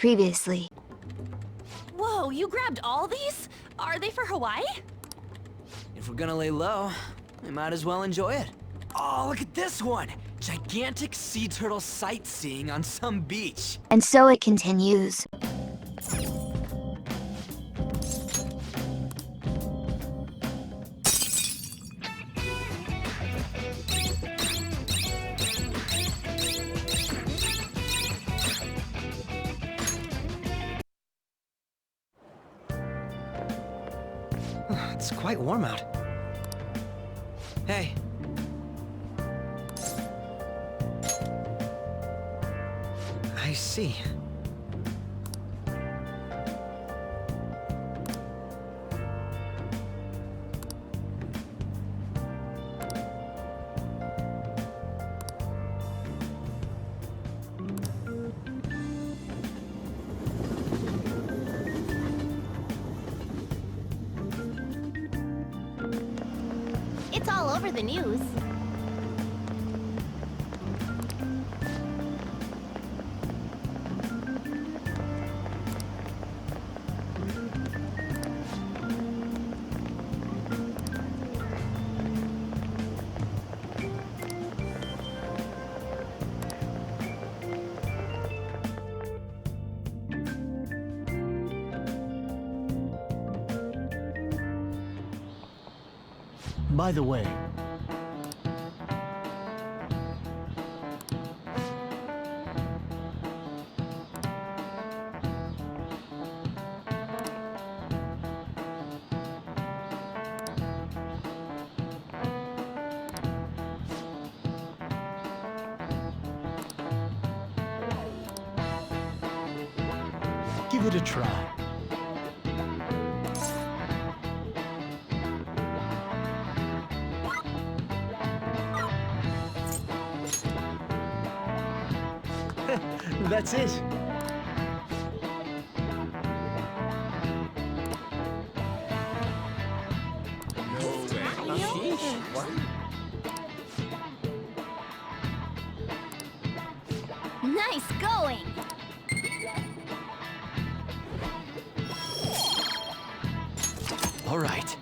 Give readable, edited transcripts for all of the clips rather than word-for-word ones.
previously. Whoa, you grabbed all these? Are they for Hawaii? If we're gonna lay low, we might as well enjoy it. Oh, look at this one! Gigantic sea turtle sightseeing on some beach. And so it continues. It's quite warm out. Hey. I see. It's all over the news. By the way, give it a try. That's it. Nice going! All right.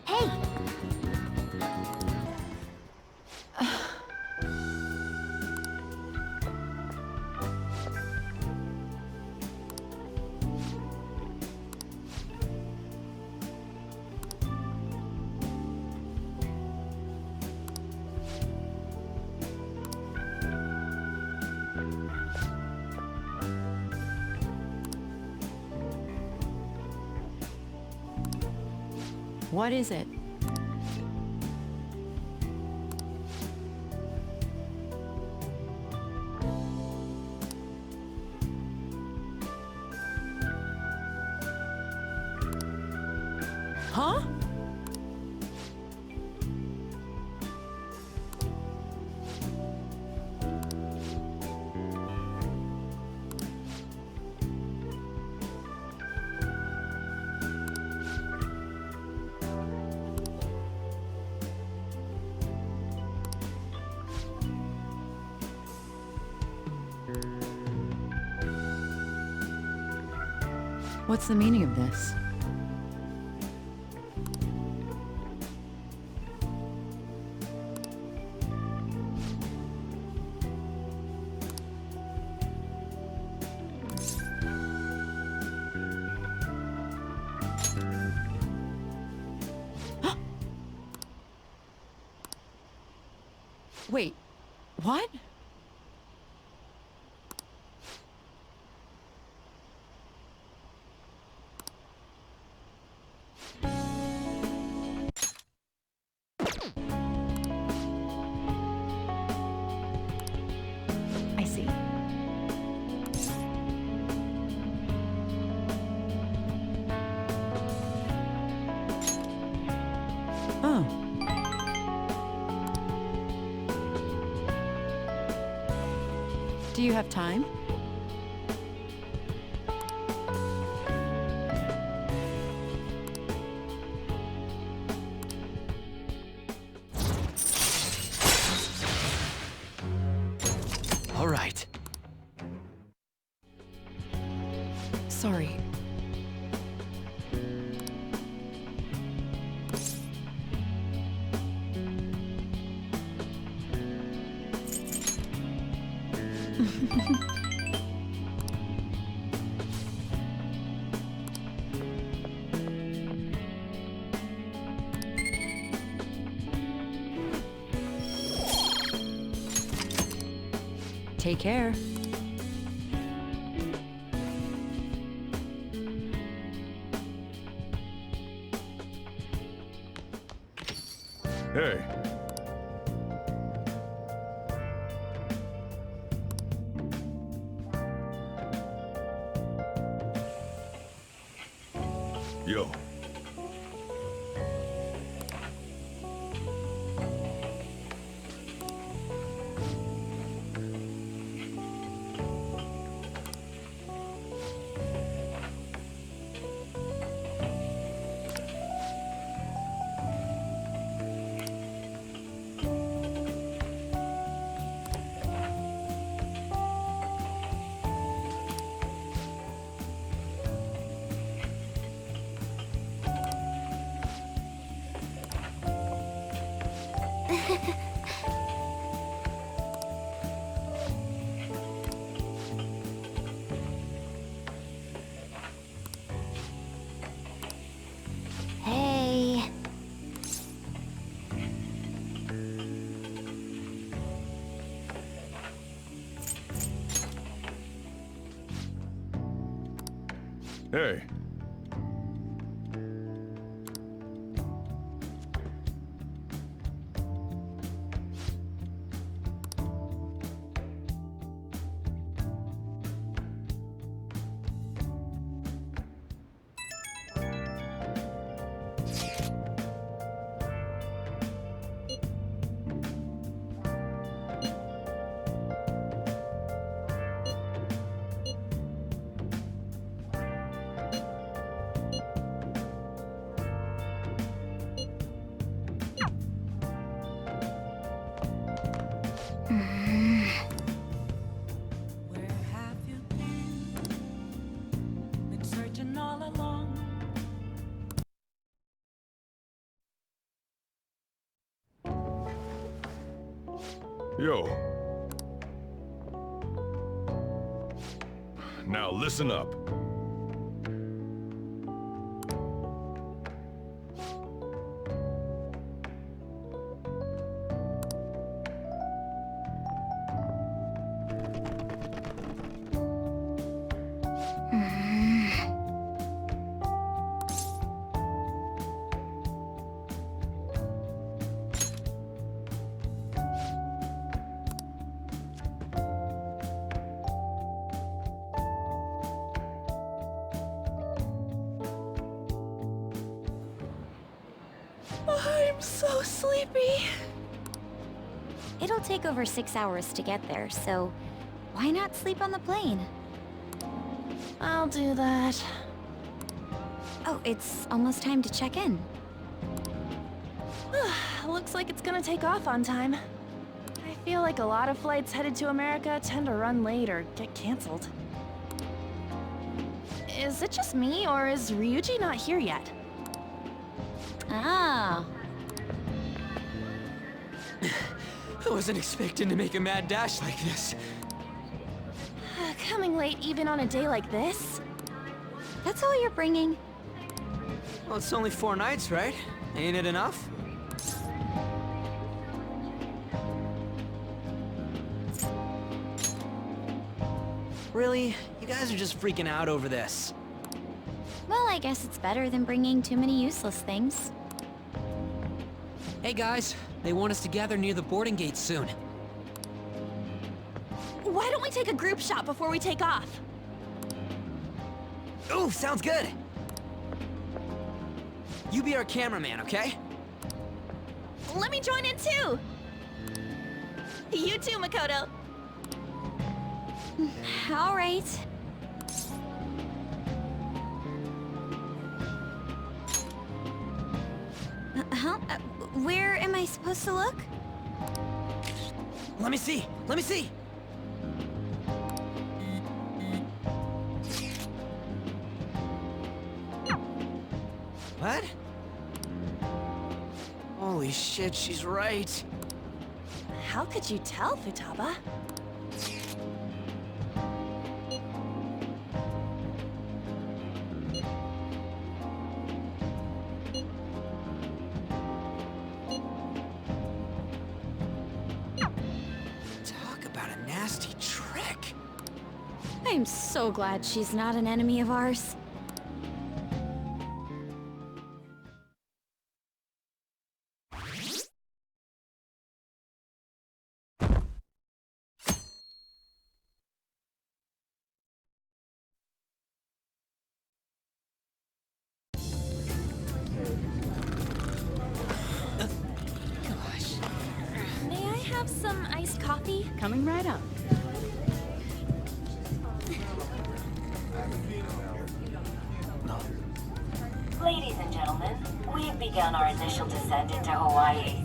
Hey! What is it? Huh? What's the meaning of this? Wait, what? I see. Oh. Do you have time? All right. Sorry. Take care. Hey. Yo. Hey. Hey. Where have you been? Been searching all along. Yo. Now listen up. I'm so sleepy. It'll take over 6 hours to get there, so why not sleep on the plane? I'll do that. Oh, it's almost time to check in. Looks like it's gonna take off on time. I feel like a lot of flights headed to America tend to run late or get canceled. Is it just me, or is Ryuji not here yet? Oh. I wasn't expecting to make a mad dash like this. Coming late even on a day like this? That's all you're bringing? Well, it's only 4 nights, right? Ain't it enough? Really? You guys are just freaking out over this. Well, I guess it's better than bringing too many useless things. Hey guys, they want us to gather near the boarding gate soon. Why don't we take a group shot before we take off? Ooh, sounds good! You be our cameraman, okay? Let me join in too! You too, Makoto! All right. Where am I supposed to look? Let me see! Let me see! What? Holy shit, she's right. How could you tell, Futaba? Talk about a nasty trick. I'm so glad she's not an enemy of ours. May I have some iced coffee? Coming right up. Ladies and gentlemen, we've begun our initial descent into Hawaii.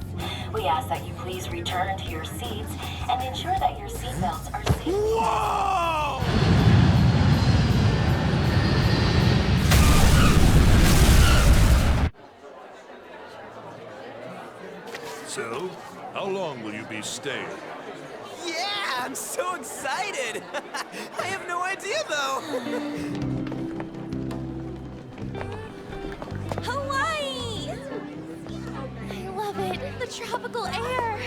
We ask that you please return to your seats and ensure that your seatbelts are safely... Whoa! So, how long will you be staying? Yeah, I'm so excited! I have no idea, though! Hawaii! I love it. The tropical air.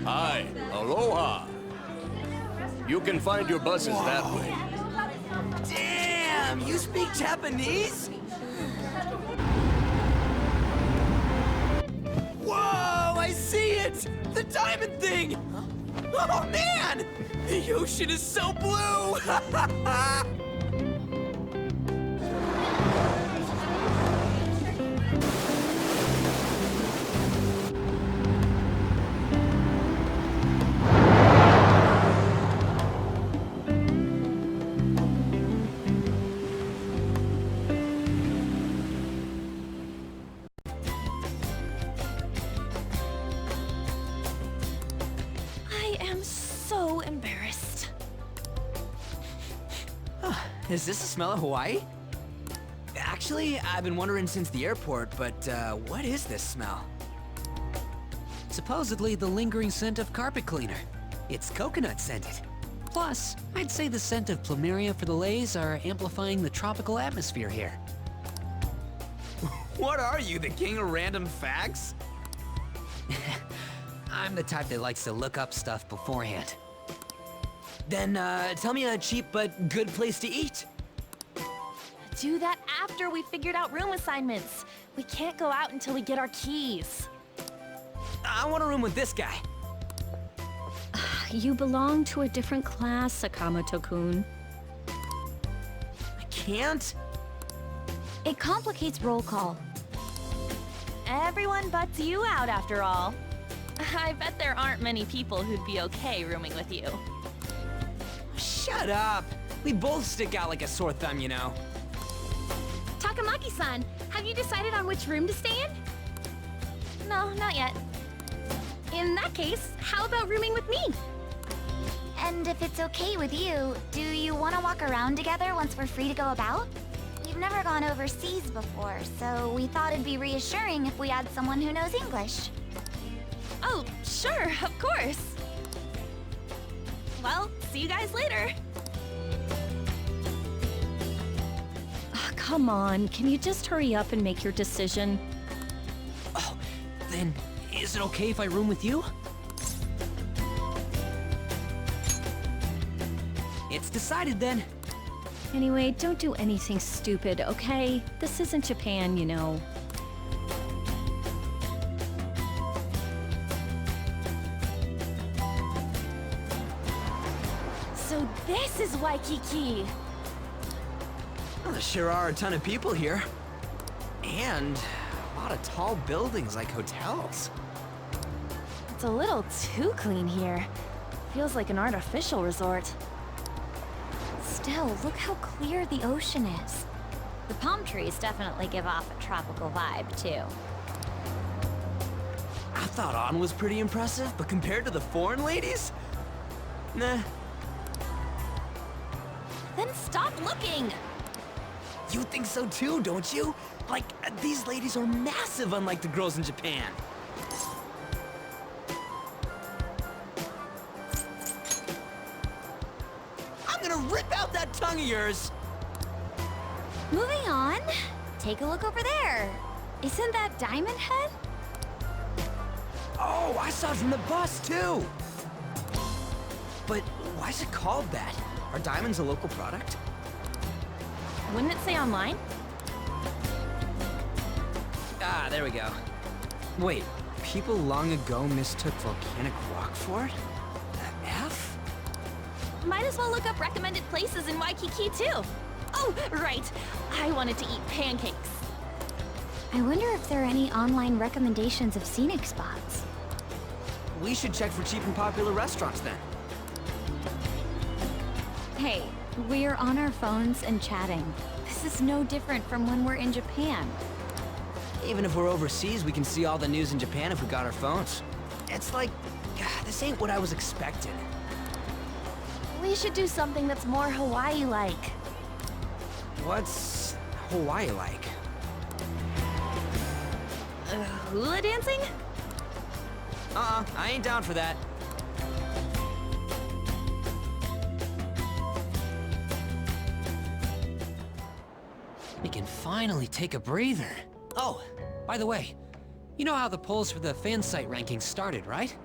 Hi, Aloha. You can find your buses that way. Damn, you speak Japanese? Whoa, I see it! The diamond thing! Oh man! The ocean is so blue! I am so embarrassed. Is this the smell of Hawaii? Actually, I've been wondering since the airport, but what is this smell? Supposedly the lingering scent of carpet cleaner. It's coconut scented. Plus, I'd say the scent of plumeria for the lays are amplifying the tropical atmosphere here. What are you, the king of random facts? I'm the type that likes to look up stuff beforehand. Then, tell me a cheap but good place to eat. Do that after we figured out room assignments. We can't go out until we get our keys. I want a room with this guy. You belong to a different class, Sakamoto-kun. I can't? It complicates roll call. Everyone butts you out after all. I bet there aren't many people who'd be okay rooming with you. Shut up! We both stick out like a sore thumb, you know. Takamaki-san, have you decided on which room to stay in? No, not yet. In that case, how about rooming with me? And if it's okay with you, do you want to walk around together once we're free to go about? We've never gone overseas before, so we thought it'd be reassuring if we had someone who knows English. Oh, sure, of course. Well, see you guys later. Ah, come on, can you just hurry up and make your decision? Oh, then is it okay if I room with you? It's decided then. Anyway, don't do anything stupid, okay? This isn't Japan, you know. So this is Waikiki. Well, there sure are a ton of people here. And a lot of tall buildings like hotels. It's a little too clean here. Feels like an artificial resort. Still, look how clear the ocean is. The palm trees definitely give off a tropical vibe, too. I thought An was pretty impressive, but compared to the foreign ladies? Nah. Then stop looking! You think so too, don't you? Like, these ladies are massive unlike the girls in Japan. I'm gonna rip out that tongue of yours! Moving on. Take a look over there. Isn't that Diamond Head? Oh, I saw it from the bus too! But why is it called that? Are diamonds a local product? Wouldn't it say online? Ah, there we go. Wait, people long ago mistook volcanic rock for it? The F? Might as well look up recommended places in Waikiki too. Oh, right. I wanted to eat pancakes. I wonder if there are any online recommendations of scenic spots. We should check for cheap and popular restaurants then. Hey, we're on our phones and chatting. This is no different from when we're in Japan. Even if we're overseas, we can see all the news in Japan if we got our phones. It's like, this ain't what I was expecting. We should do something that's more Hawaii-like. What's Hawaii like? Hula dancing? I ain't down for that. We can finally take a breather. Oh, by the way, you know how the polls for the fan site rankings started, right?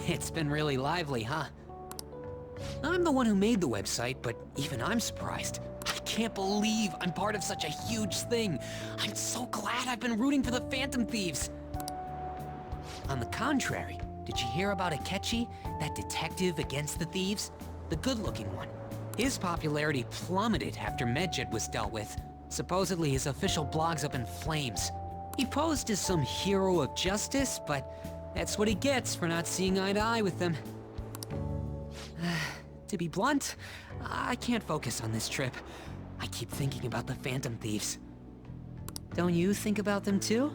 It's been really lively, huh? I'm the one who made the website, but even I'm surprised. I can't believe I'm part of such a huge thing. I'm so glad I've been rooting for the Phantom Thieves. On the contrary, did you hear about Akechi, that detective against the thieves? The good-looking one. His popularity plummeted after Medjed was dealt with. Supposedly his official blog's up in flames. He posed as some hero of justice, but that's what he gets for not seeing eye to eye with them. To be blunt, I can't focus on this trip. I keep thinking about the Phantom Thieves. Don't you think about them too?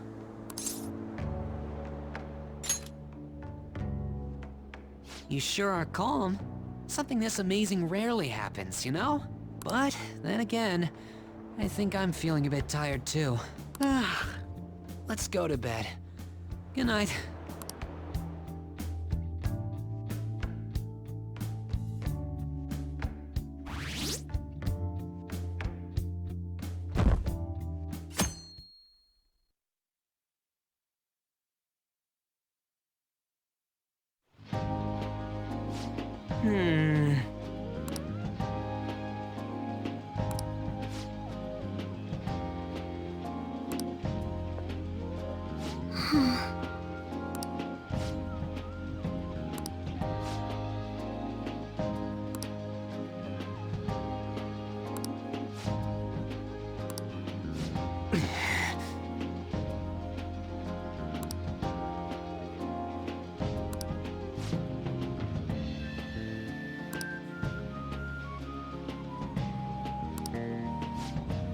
You sure are calm. Something this amazing rarely happens, you know? But then again, I think I'm feeling a bit tired too. Let's go to bed. Good night.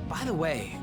By the way,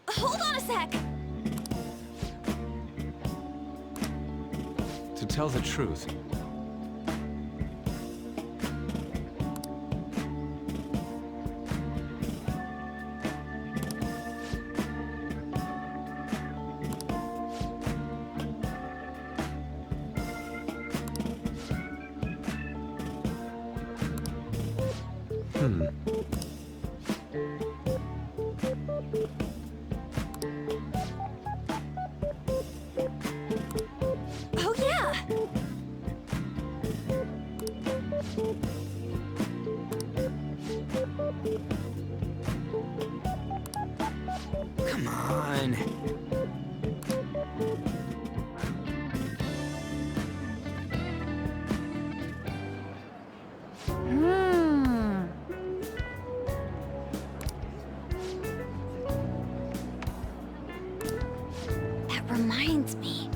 Hold on a sec! To tell the truth, Oh yeah! Come on. Hmm. That reminds me.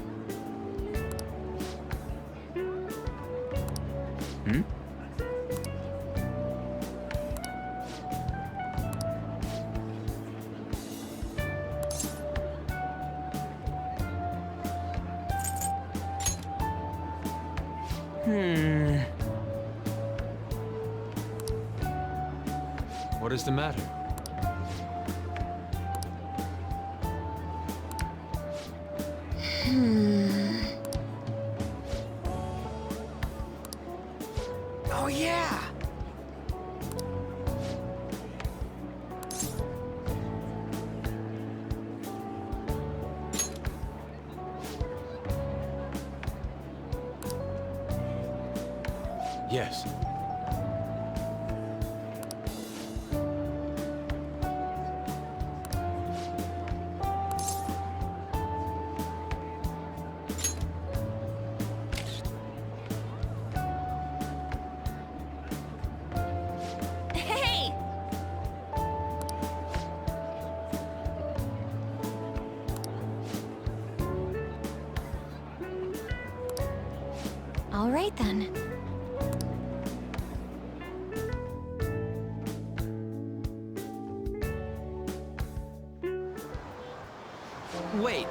Hmm? what is the matter? Oh, yeah! Yes. Hey! All right then. Wait.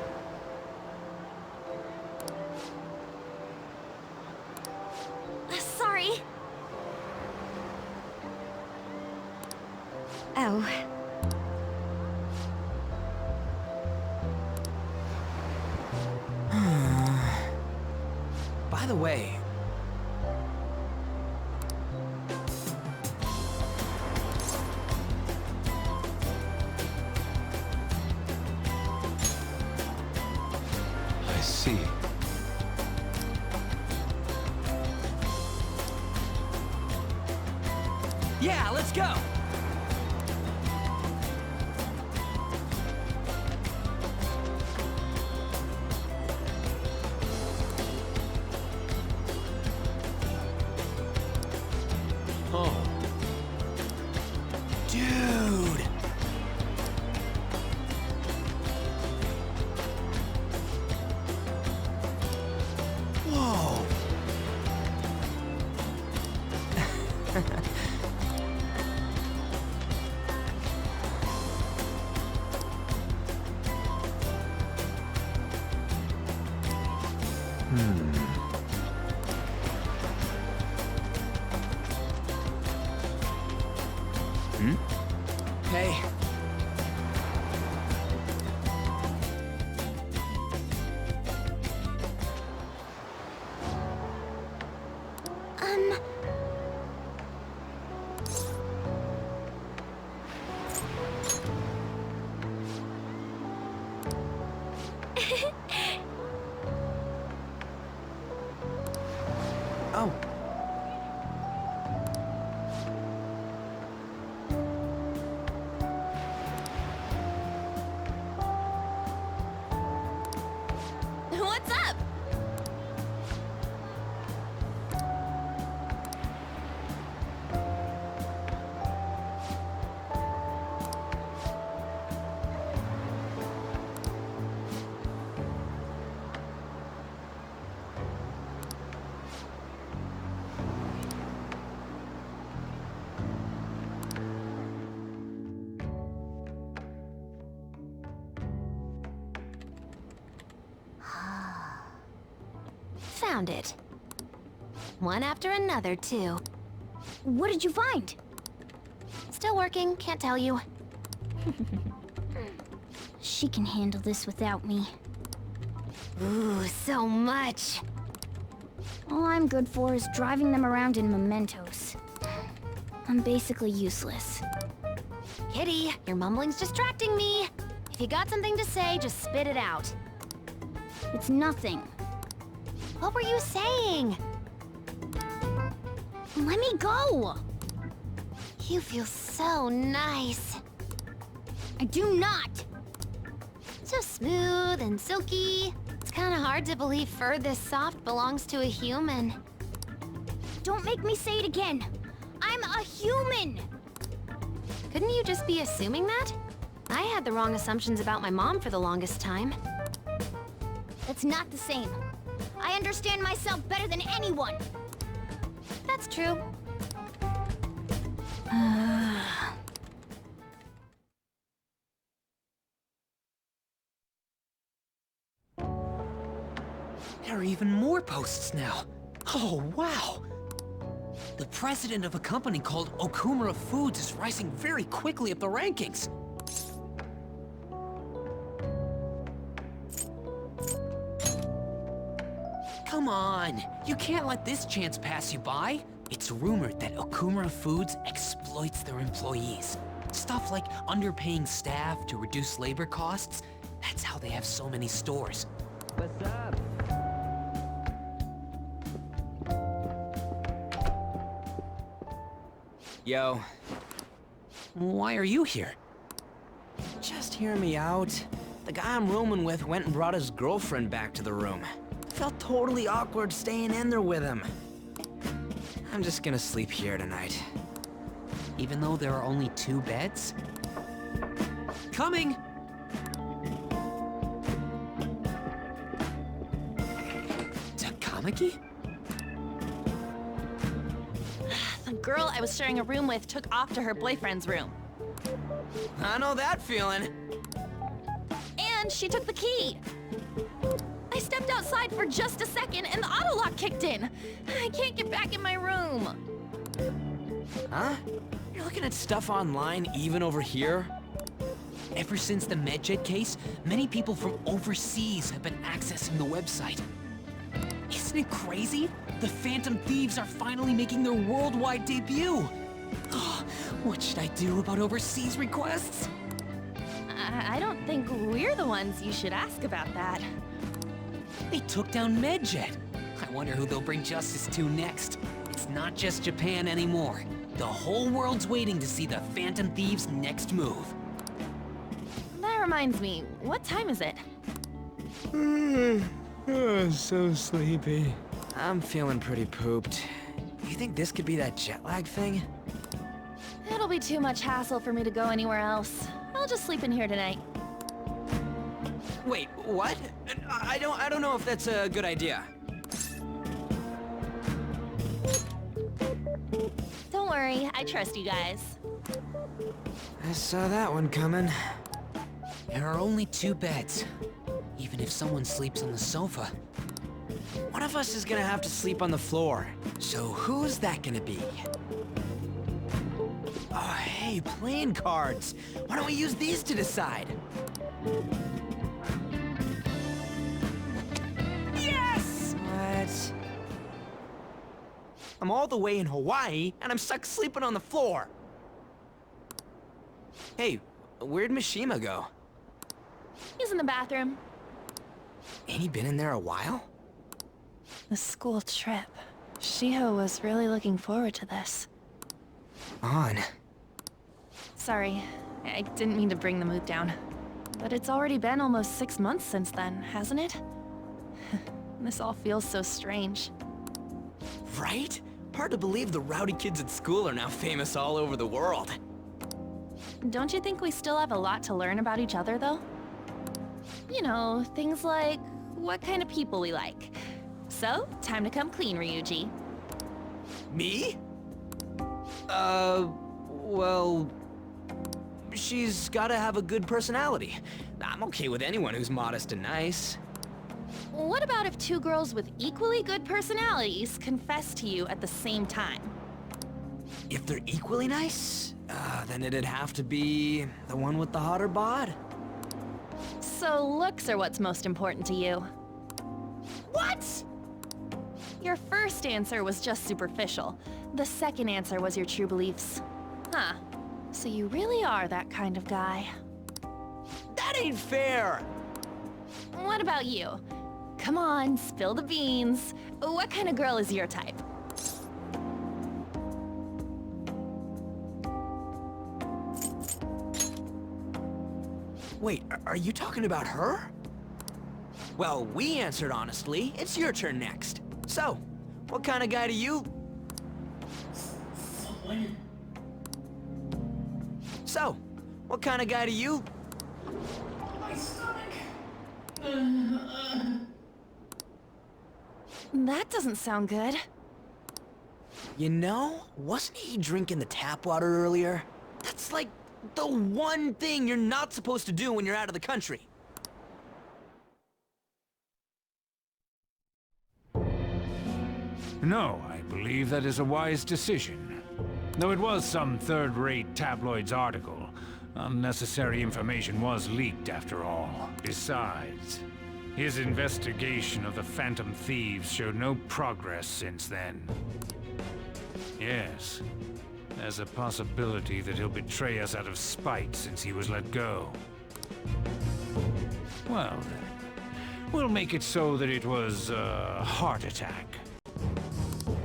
Sorry. Oh. By the way, I see. yeah, let's go! Oh, Dude! Whoa! Hey. Oh. What's up? found it. One after another, too. What did you find? Still working, can't tell you. She can handle this without me. Ooh, so much. All I'm good for is driving them around in mementos. I'm basically useless. Kitty, your mumbling's distracting me. If you got something to say, just spit it out. It's nothing. What were you saying? Let me go! You feel so nice. I do not! So smooth and silky. It's kind of hard to believe fur this soft belongs to a human. Don't make me say it again! I'm a human! Couldn't you just be assuming that? I had the wrong assumptions about my mom for the longest time. That's not the same. I understand myself better than anyone! That's true. There are even more posts now. Oh, wow. The president of a company called Okumura Foods is rising very quickly up the rankings. Come on, you can't let this chance pass you by. It's rumored that Okumura Foods exploits their employees. Stuff like underpaying staff to reduce labor costs. That's how they have so many stores. What's up? Yo. Why are you here? Just hear me out. The guy I'm rooming with went and brought his girlfriend back to the room. Felt totally awkward staying in there with him. I'm just gonna sleep here tonight. Even though there are only 2 beds? Coming! Takamaki? The girl I was sharing a room with took off to her boyfriend's room. I know that feeling. And she took the key. I stepped outside for just a second and the auto lock kicked in. I can't get back in my room. Huh? You're looking at stuff online even over here? Ever since the MedJet case, many people from overseas have been accessing the website. Isn't it crazy? The Phantom Thieves are finally making their worldwide debut. Oh, what should I do about overseas requests? I don't think we're the ones you should ask about that. They took down MedJet. I wonder who they'll bring justice to next. It's not just Japan anymore. The whole world's waiting to see the Phantom Thieves' next move. That reminds me, what time is it? Oh, so sleepy. I'm feeling pretty pooped. You think this could be that jet lag thing? It'll be too much hassle for me to go anywhere else. I'll just sleep in here tonight. Wait, what? I don't know if that's a good idea. Don't worry, I trust you guys. I saw that one coming. There are only 2 beds. Even if someone sleeps on the sofa. One of us is gonna have to sleep on the floor. So who's that gonna be? Oh, hey, playing cards. Why don't we use these to decide? Yes! What? I'm all the way in Hawaii, and I'm stuck sleeping on the floor. Hey, where'd Mishima go? He's in the bathroom. Ain't he been in there a while? The school trip. Shiho was really looking forward to this. On. Sorry, I didn't mean to bring the mood down. But it's already been almost 6 months since then, hasn't it? This all feels so strange. Right? Hard to believe the rowdy kids at school are now famous all over the world. Don't you think we still have a lot to learn about each other, though? You know, things like what kind of people we like. So, time to come clean, Ryuji. Me? Well... She's gotta have a good personality. I'm okay with anyone who's modest and nice. What about if two girls with equally good personalities confess to you at the same time? If they're equally nice, then it'd have to be the one with the hotter bod. So looks are what's most important to you. What? Your first answer was just superficial. The second answer was your true beliefs. Huh. So you really are that kind of guy. That ain't fair! What about you? Come on, spill the beans. What kind of girl is your type? Wait, are you talking about her? Well, we answered honestly. It's your turn next. So, what kind of guy do you... So, what kind of guy do you... That doesn't sound good. You know, wasn't he drinking the tap water earlier? That's like the one thing you're not supposed to do when you're out of the country. No, I believe that is a wise decision. Though it was some third-rate tabloid's article, unnecessary information was leaked after all. Besides, his investigation of the Phantom Thieves showed no progress since then. Yes, there's a possibility that he'll betray us out of spite since he was let go. Well then, we'll make it so that it was a heart attack.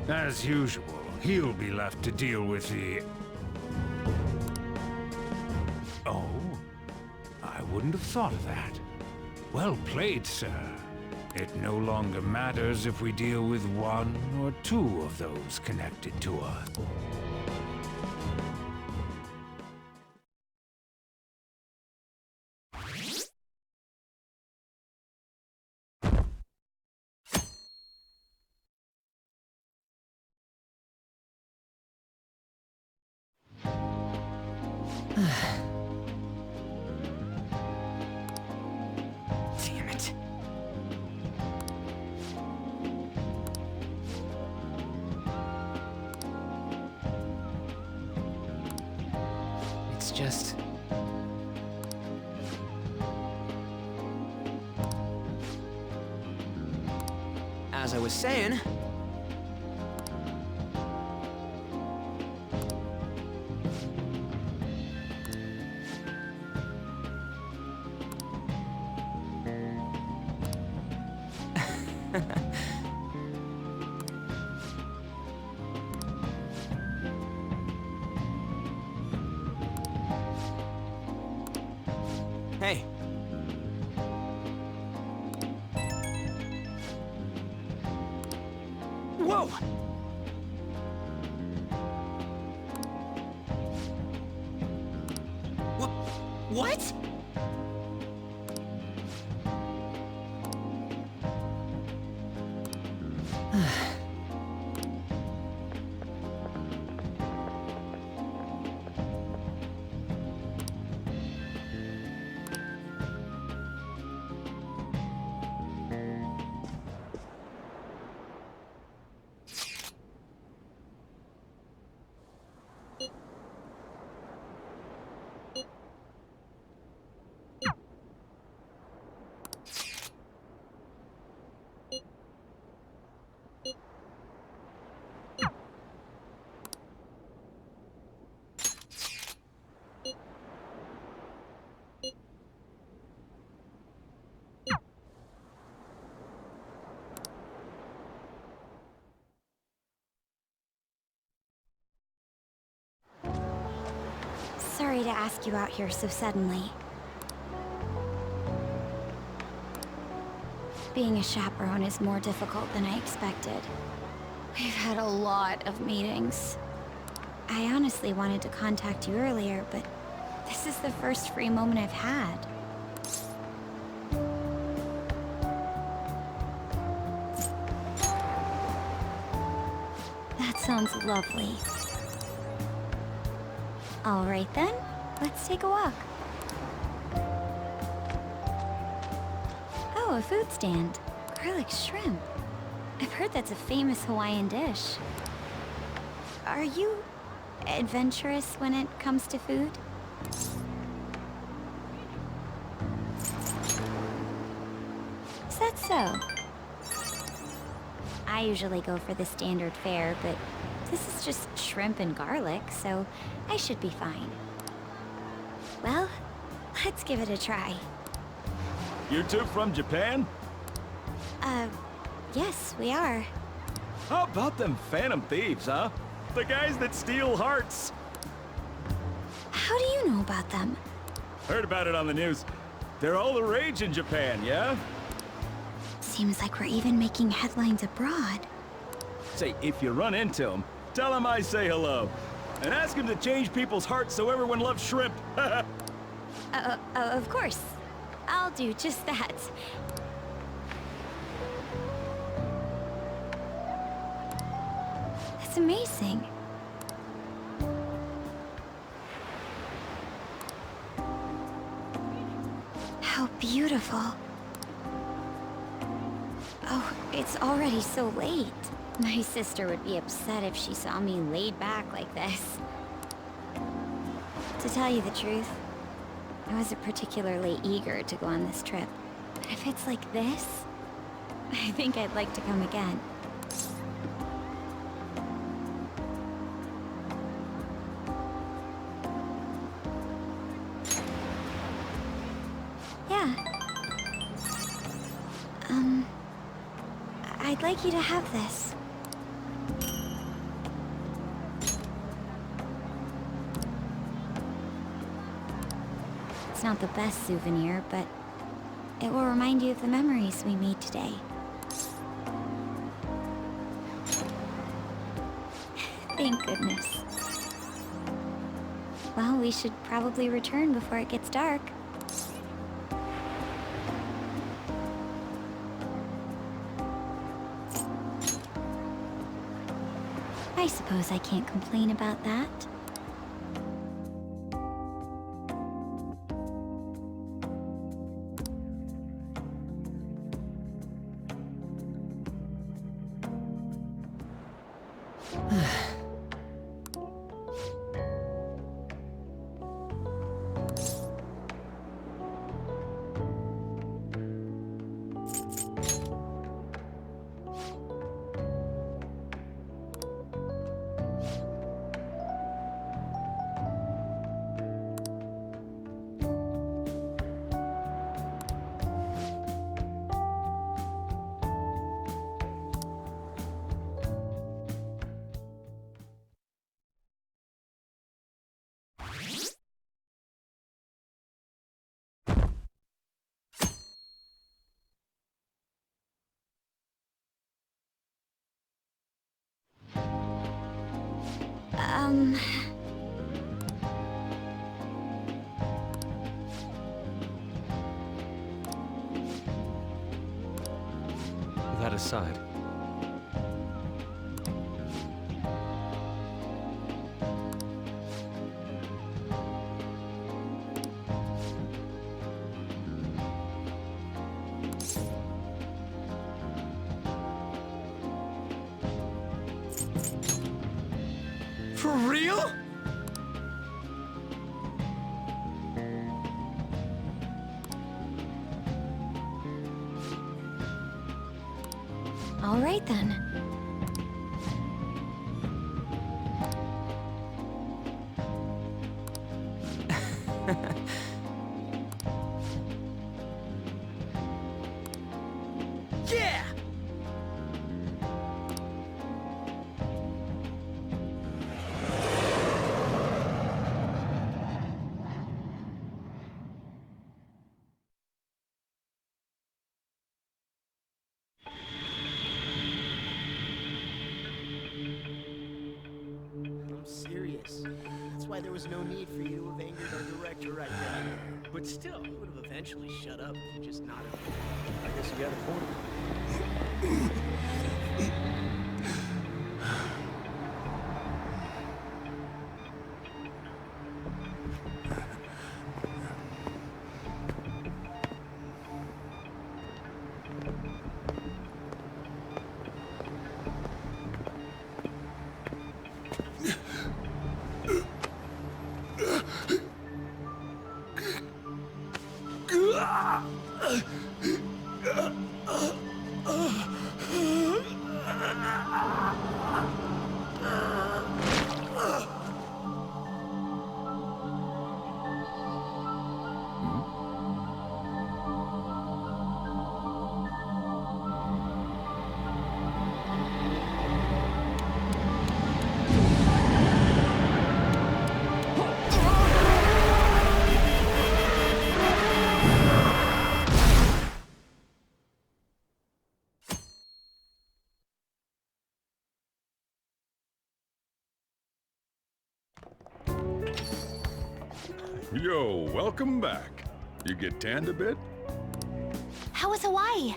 As usual, he'll be left to deal with the... Oh, I wouldn't have thought of that. Well played, sir. It no longer matters if we deal with one or two of those connected to us. Damn it. It's just... As I was saying... Hey. Whoa! What? Sorry to ask you out here so suddenly. Being a chaperone is more difficult than I expected. We've had a lot of meetings. I honestly wanted to contact you earlier, but this is the first free moment I've had. That sounds lovely. All right then, let's take a walk. Oh, a food stand. Garlic shrimp. I've heard that's a famous Hawaiian dish. Are you adventurous when it comes to food? Is that so? I usually go for the standard fare, but this is just shrimp and garlic, so I should be fine. Well, let's give it a try. You two from Japan? Yes, we are. How about them phantom thieves, huh? The guys that steal hearts. How do you know about them? Heard about it on the news. They're all the rage in Japan, yeah? Seems like we're even making headlines abroad. Say, if you run into them, tell them I say hello. And ask them to change people's hearts so everyone loves shrimp. Of course. I'll do just that. That's amazing. How beautiful. Oh, it's already so late. My sister would be upset if she saw me laid back like this. To tell you the truth, I wasn't particularly eager to go on this trip. But if it's like this, I think I'd like to come again. Yeah. I'd like you to have this. It's not the best souvenir, but it will remind you of the memories we made today. Thank goodness. Well, we should probably return before it gets dark. I suppose I can't complain about that. That aside, For real? All right then. Yeah! I'm serious. That's why there was no need for you to have angered our director right then. But still, he would have eventually shut up if you just nodded. I guess you got a point. Yo, welcome back. You get tanned a bit? How was Hawaii?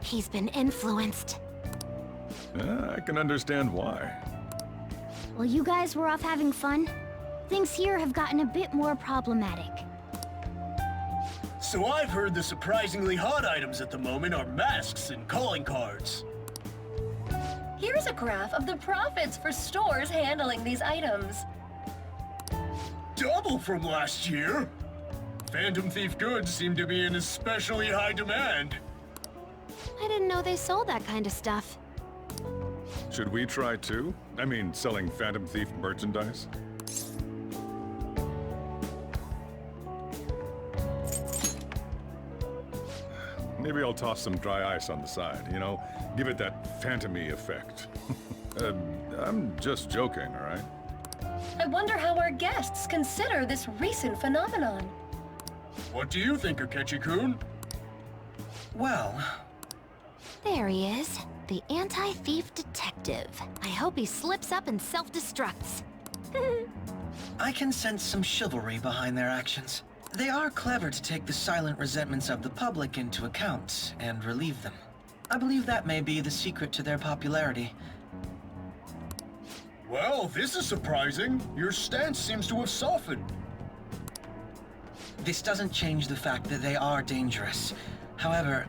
He's been influenced. I can understand why. While you guys were off having fun, things here have gotten a bit more problematic. So I've heard the surprisingly hot items at the moment are masks and calling cards. Here's a graph of the profits for stores handling these items. Double from last year! Phantom Thief goods seem to be in especially high demand. I didn't know they sold that kind of stuff. Should we try too? I mean, selling Phantom Thief merchandise? Maybe I'll toss some dry ice on the side, you know? Give it that phantom-y effect. I'm just joking, all right? I wonder how our guests consider this recent phenomenon. What do you think, Akechi-kun? Well... There he is, the anti-thief detective. I hope he slips up and self-destructs. I can sense some chivalry behind their actions. They are clever to take the silent resentments of the public into account and relieve them. I believe that may be the secret to their popularity. Well, this is surprising. Your stance seems to have softened. This doesn't change the fact that they are dangerous. However...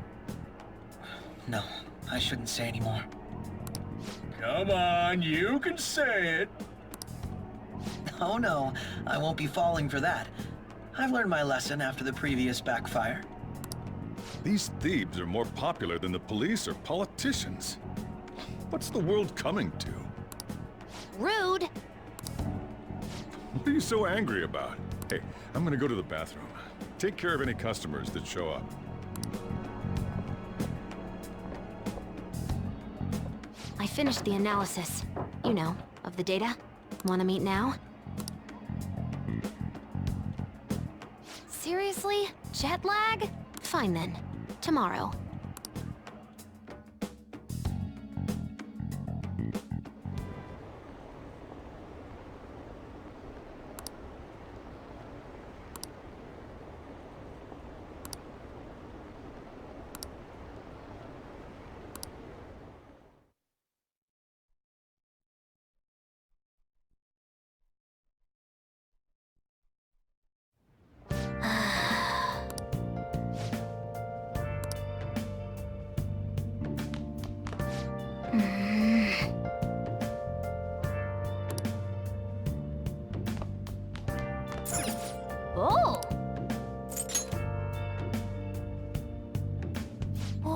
No, I shouldn't say anymore. Come on, you can say it. Oh no, I won't be falling for that. I've learned my lesson after the previous backfire. These thieves are more popular than the police or politicians. What's the world coming to? Rude! What are you so angry about? Hey, I'm gonna go to the bathroom. Take care of any customers that show up. I finished the analysis. You know, of the data. Wanna meet now? Seriously? Jet lag? Fine then. Tomorrow. Oh! Oh!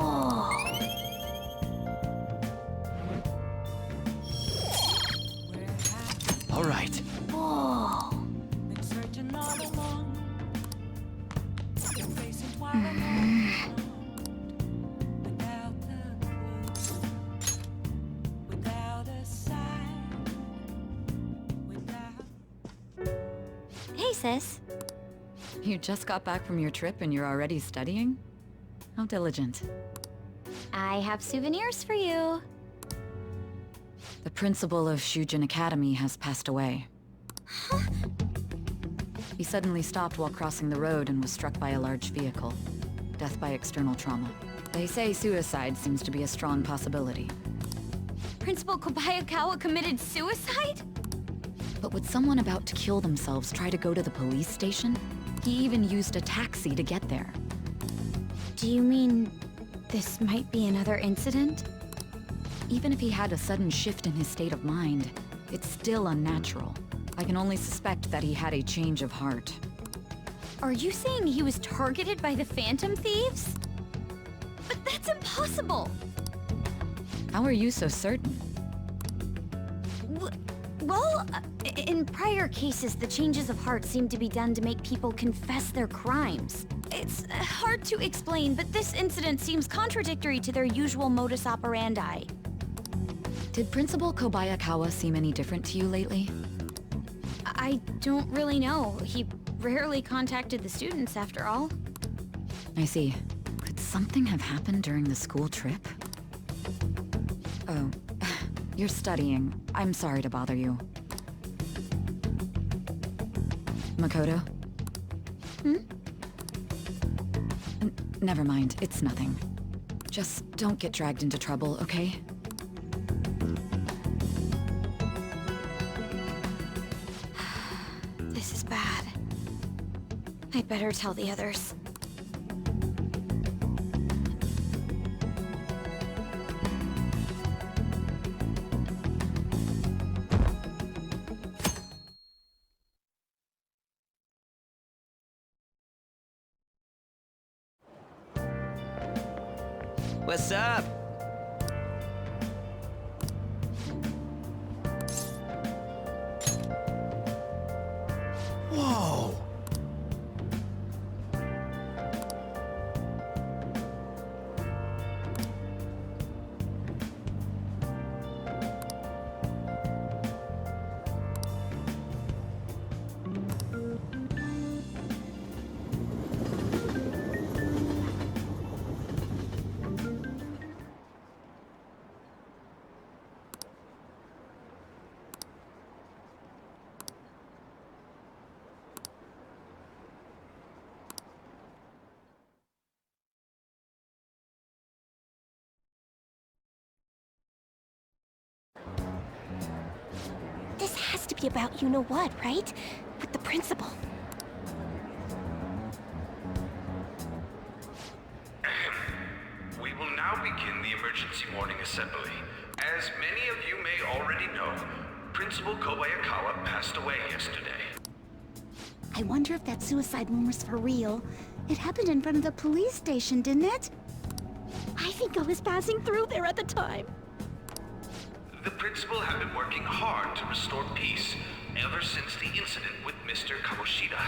All right. Oh! Been searching all along. Been facing twilight without the clue, without a sign, without. Hey, sis. You just got back from your trip and you're already studying? How diligent. I have souvenirs for you. The principal of Shujin Academy has passed away. He suddenly stopped while crossing the road and was struck by a large vehicle. Death by external trauma. They say suicide seems to be a strong possibility. Principal Kobayakawa committed suicide? But would someone about to kill themselves try to go to the police station? He even used a taxi to get there. Do you mean this might be another incident? Even if he had a sudden shift in his state of mind, it's still unnatural. I can only suspect that he had a change of heart. Are you saying he was targeted by the Phantom Thieves? But that's impossible! How are you so certain? Well, in prior cases, the changes of heart seem to be done to make people confess their crimes. It's hard to explain, but this incident seems contradictory to their usual modus operandi. Did Principal Kobayakawa seem any different to you lately? I don't really know. He rarely contacted the students, after all. I see. Could something have happened during the school trip? Oh, You're studying. I'm sorry to bother you. Makoto? Never mind, it's nothing. Just don't get dragged into trouble, okay? This is bad. I'd better tell the others. What's up? Whoa! This has to be about you-know-what, right? With the principal. We will now begin the emergency morning assembly. As many of you may already know, Principal Kobayakawa passed away yesterday. I wonder if that suicide rumor's for real. It happened in front of the police station, didn't it? I think I was passing through there at the time. The principal had been working hard to restore peace ever since the incident with Mr. Kamoshida.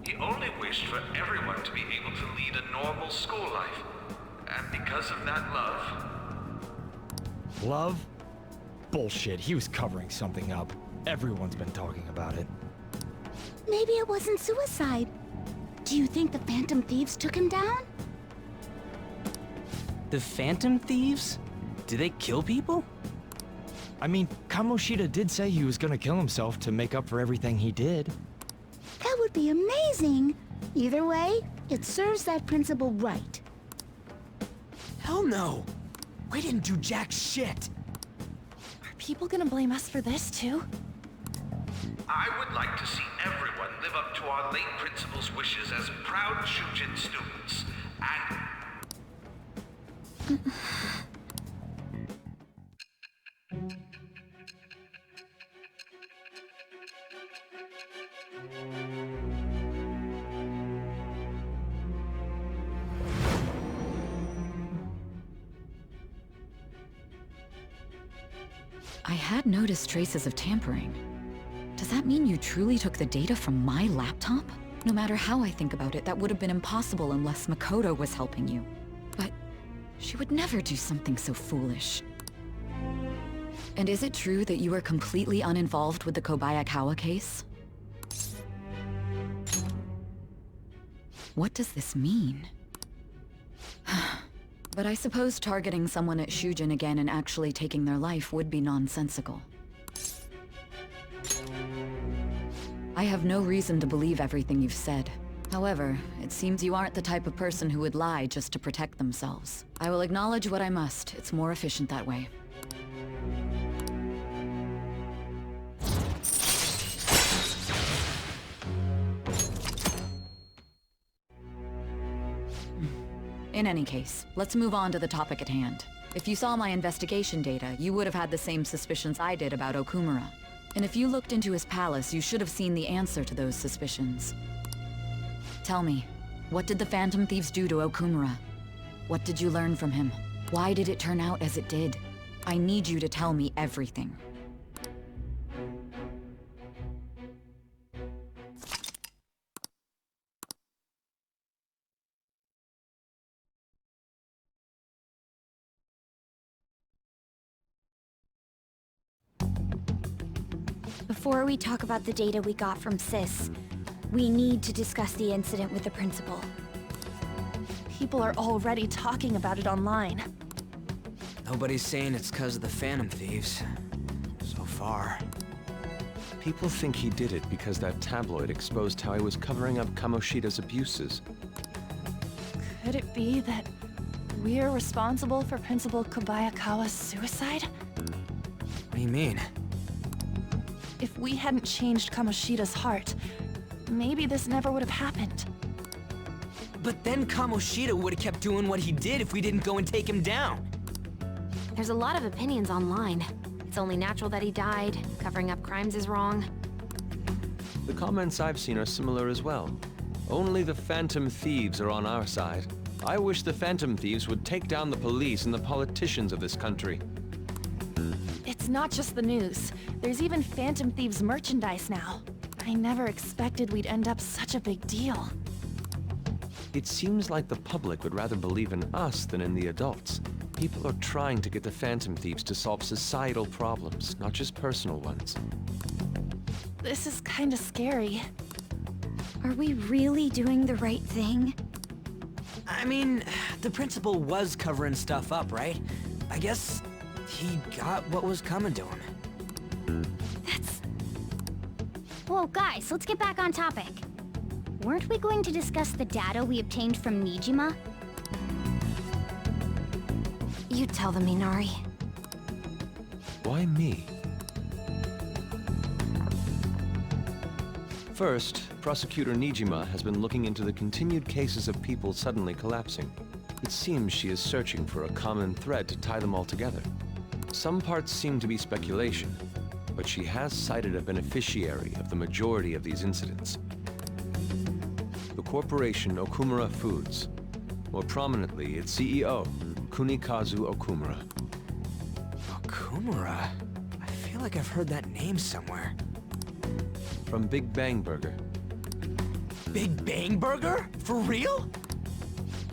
He only wished for everyone to be able to lead a normal school life. And because of that love... Love? Bullshit, he was covering something up. Everyone's been talking about it. Maybe it wasn't suicide. Do you think the Phantom Thieves took him down? The Phantom Thieves? Do they kill people? I mean, Kamoshida did say he was gonna kill himself to make up for everything he did. That would be amazing. Either way, it serves that principal right. Hell no! We didn't do jack shit! Are people gonna blame us for this, too? I would like to see everyone live up to our late principal's wishes as proud Shujin students, and... I had noticed traces of tampering. Does that mean you truly took the data from my laptop? No matter how I think about it, that would have been impossible unless Makoto was helping you. But she would never do something so foolish. And is it true that you were completely uninvolved with the Kobayakawa case? What does this mean? But I suppose targeting someone at Shujin again and actually taking their life would be nonsensical. I have no reason to believe everything you've said. However, it seems you aren't the type of person who would lie just to protect themselves. I will acknowledge what I must. It's more efficient that way. In any case, let's move on to the topic at hand. If you saw my investigation data, you would have had the same suspicions I did about Okumura. And if you looked into his palace, you should have seen the answer to those suspicions. Tell me, what did the Phantom Thieves do to Okumura? What did you learn from him? Why did it turn out as it did? I need you to tell me everything. Before we talk about the data we got from Sis, we need to discuss the incident with the principal. People are already talking about it online. Nobody's saying it's because of the Phantom Thieves. Road2P5R. People think he did it because that tabloid exposed how he was covering up Kamoshida's abuses. Could it be that we're responsible for Principal Kobayakawa's suicide? What do you mean? If we hadn't changed Kamoshida's heart, maybe this never would have happened. But then Kamoshida would have kept doing what he did if we didn't go and take him down. There's a lot of opinions online. It's only natural that he died. Covering up crimes is wrong. The comments I've seen are similar as well. Only the Phantom Thieves are on our side. I wish the Phantom Thieves would take down the police and the politicians of this country. It's not just the news. There's even Phantom Thieves merchandise now. I never expected we'd end up such a big deal. It seems like the public would rather believe in us than in the adults. People are trying to get the Phantom Thieves to solve societal problems, not just personal ones. This is kinda scary. Are we really doing the right thing? I mean, the principal was covering stuff up, right? I guess he got what was coming to him. Whoa, guys, let's get back on topic. Weren't we going to discuss the data we obtained from Nijima? You tell them, Minari. Why me? First, Prosecutor Nijima has been looking into the continued cases of people suddenly collapsing. It seems she is searching for a common thread to tie them all together. Some parts seem to be speculation, but she has cited a beneficiary of the majority of these incidents. The corporation Okumura Foods. More prominently, its CEO, Kunikazu Okumura. Okumura? I feel like I've heard that name somewhere. From Big Bang Burger. Big Bang Burger? For real?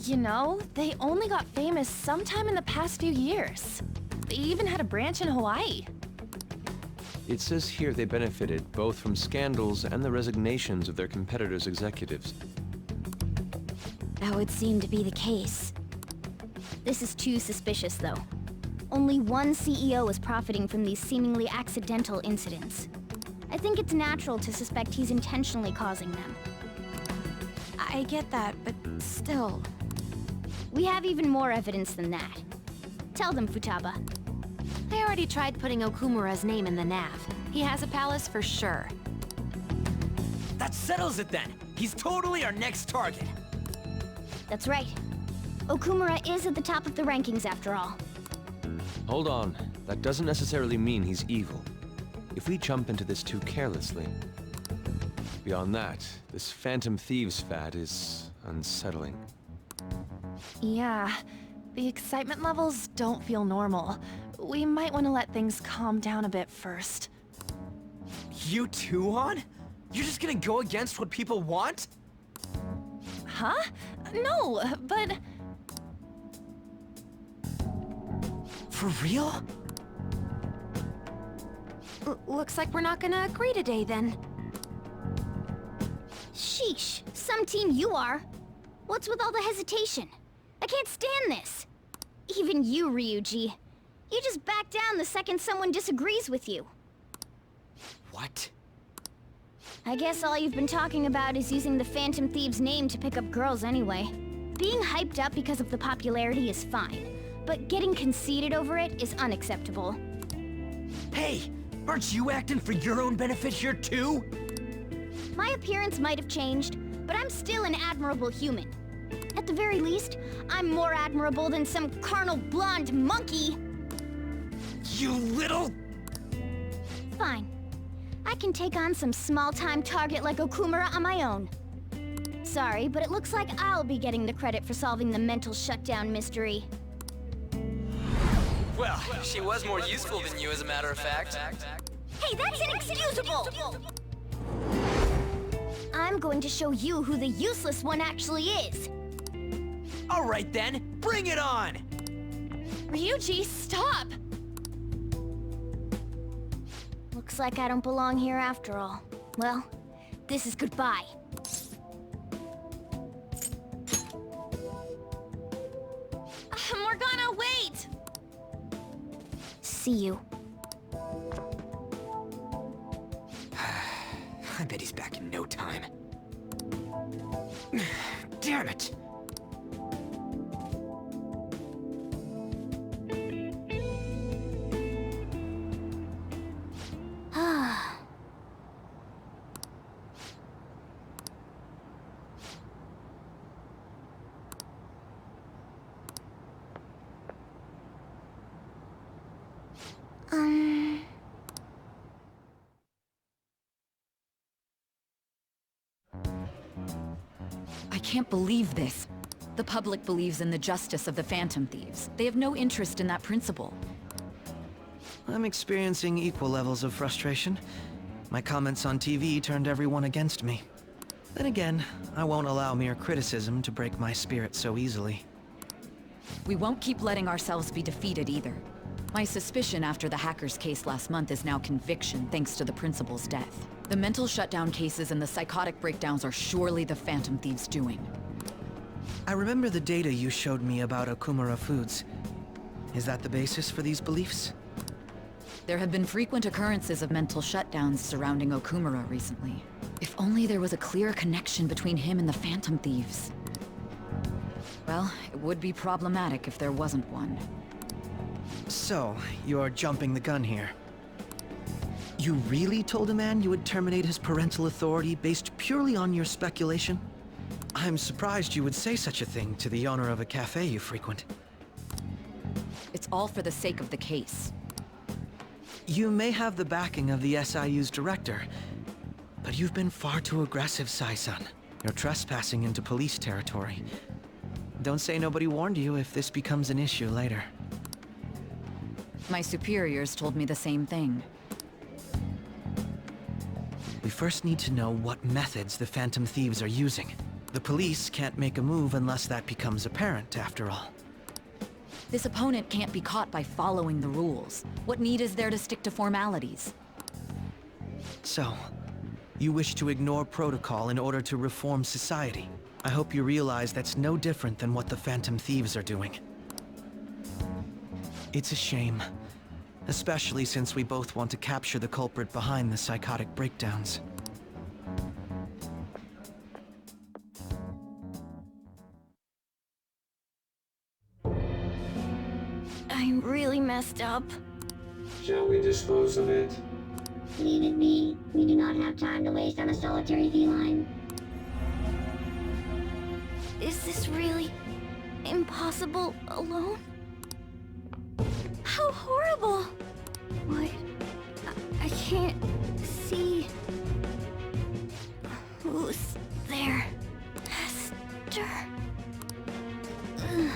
You know, they only got famous sometime in the past few years. They even had a branch in Hawaii. It says here they benefited both from scandals and the resignations of their competitors' executives. That would seem to be the case. This is too suspicious, though. Only one CEO is profiting from these seemingly accidental incidents. I think it's natural to suspect he's intentionally causing them. I get that, but still. We have even more evidence than that. Tell them, Futaba. I already tried putting Okumura's name in the nav. He has a palace for sure. That settles it then. He's totally our next target. That's right. Okumura is at the top of the rankings after all. Hold on. That doesn't necessarily mean he's evil. If we jump into this too carelessly. Beyond that, this Phantom Thieves fad is unsettling. Yeah, the excitement levels don't feel normal. We might want to let things calm down a bit first. You too, On? You're just gonna go against what people want? Huh? No, but... For real? Looks like we're not gonna agree today, then. Sheesh, some team you are. What's with all the hesitation? I can't stand this. Even you, Ryuji. You just back down the second someone disagrees with you. What? I guess all you've been talking about is using the Phantom Thieves' name to pick up girls anyway. Being hyped up because of the popularity is fine, but getting conceited over it is unacceptable. Hey, aren't you acting for your own benefit here too? My appearance might have changed, but I'm still an admirable human. At the very least, I'm more admirable than some carnal blonde monkey. You little... Fine. I can take on some small-time target like Okumura on my own. Sorry, but it looks like I'll be getting the credit for solving the mental shutdown mystery. Well, she was more useful than you, as a matter of fact. Hey, that's inexcusable! I'm going to show you who the useless one actually is. All right then, bring it on! Ryuji, stop! Looks like I don't belong here after all. Well, this is goodbye. Morgana, wait! See you. bet he's back in no time. Damn it! I can't believe this. The public believes in the justice of the Phantom Thieves. They have no interest in that principle. I'm experiencing equal levels of frustration. My comments on TV turned everyone against me. Then again, I won't allow mere criticism to break my spirit so easily. We won't keep letting ourselves be defeated either. My suspicion after the hacker's case last month is now conviction thanks to the principal's death. The mental shutdown cases and the psychotic breakdowns are surely the Phantom Thieves' doing. I remember the data you showed me about Okumura Foods. Is that the basis for these beliefs? There have been frequent occurrences of mental shutdowns surrounding Okumura recently. If only there was a clear connection between him and the Phantom Thieves. Well, it would be problematic if there wasn't one. So, you're jumping the gun here. You really told a man you would terminate his parental authority based purely on your speculation? I'm surprised you would say such a thing to the owner of a cafe you frequent. It's all for the sake of the case. You may have the backing of the SIU's director, but you've been far too aggressive, Sai-san. You're trespassing into police territory. Don't say nobody warned you if this becomes an issue later. My superiors told me the same thing. We first need to know what methods the Phantom Thieves are using. The police can't make a move unless that becomes apparent, after all. This opponent can't be caught by following the rules. What need is there to stick to formalities? So, you wish to ignore protocol in order to reform society. I hope you realize that's no different than what the Phantom Thieves are doing. It's a shame. Especially since we both want to capture the culprit behind the psychotic breakdowns. I'm really messed up. Shall we dispose of it? Leave it be. We do not have time to waste on a solitary feline. Is this really impossible alone? How horrible! What? I can't see. Who's there? Esther. Ugh.